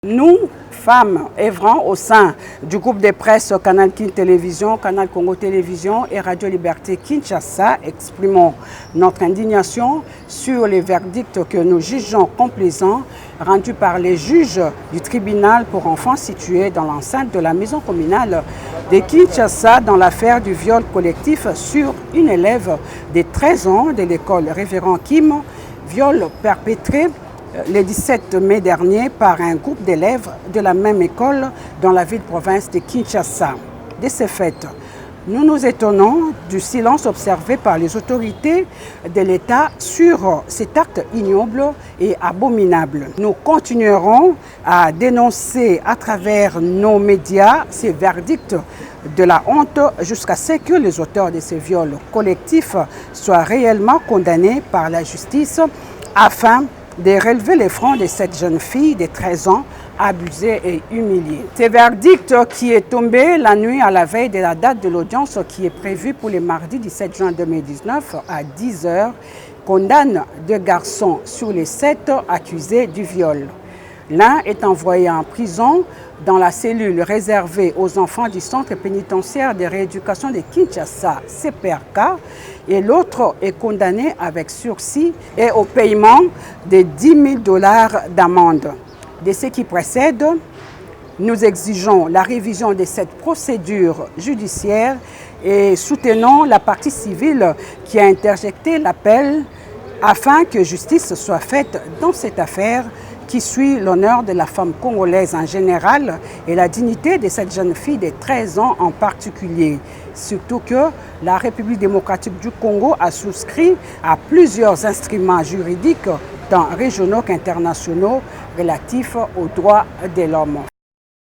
Nous, femmes œuvrant au sein du groupe de presse Canal Kin Télévision, Canal Congo Télévision et Radio Liberté Kinshasa, exprimons notre indignation sur les verdicts que nous jugeons complaisants rendus par les juges du tribunal pour enfants situé dans l'enceinte de la maison communale de Kinshasa dans l'affaire du viol collectif sur une élève de 13 ans de l'école Révérend Kim, viol perpétré le 17 mai dernier par un groupe d'élèves de la même école dans la ville-province de Kinshasa. De ce fait, nous nous étonnons du silence observé par les autorités de l'État sur cet acte ignoble et abominable. Nous continuerons à dénoncer à travers nos médias ces verdicts de la honte jusqu'à ce que les auteurs de ces viols collectifs soient réellement condamnés par la justice afin de relever les fronts de cette jeune fille de 13 ans abusée et humiliée. Ce verdict qui est tombé la nuit à la veille de la date de l'audience qui est prévue pour le mardi 17 juin 2019 à 10 h condamne 2 garçons sur les 7 accusés du viol. L'un est envoyé en prison dans la cellule réservée aux enfants du centre pénitentiaire de rééducation de Kinshasa, CPRK, et l'autre est condamné avec sursis et au paiement de 10 000 $ d'amende. De ce qui précède, nous exigeons la révision de cette procédure judiciaire et soutenons la partie civile qui a interjecté l'appel afin que justice soit faite dans cette affaire qui suit l'honneur de la femme congolaise en général et la dignité de cette jeune fille de 13 ans en particulier. Surtout que la République démocratique du Congo a souscrit à plusieurs instruments juridiques, tant régionaux qu'internationaux, relatifs aux droits de l'homme.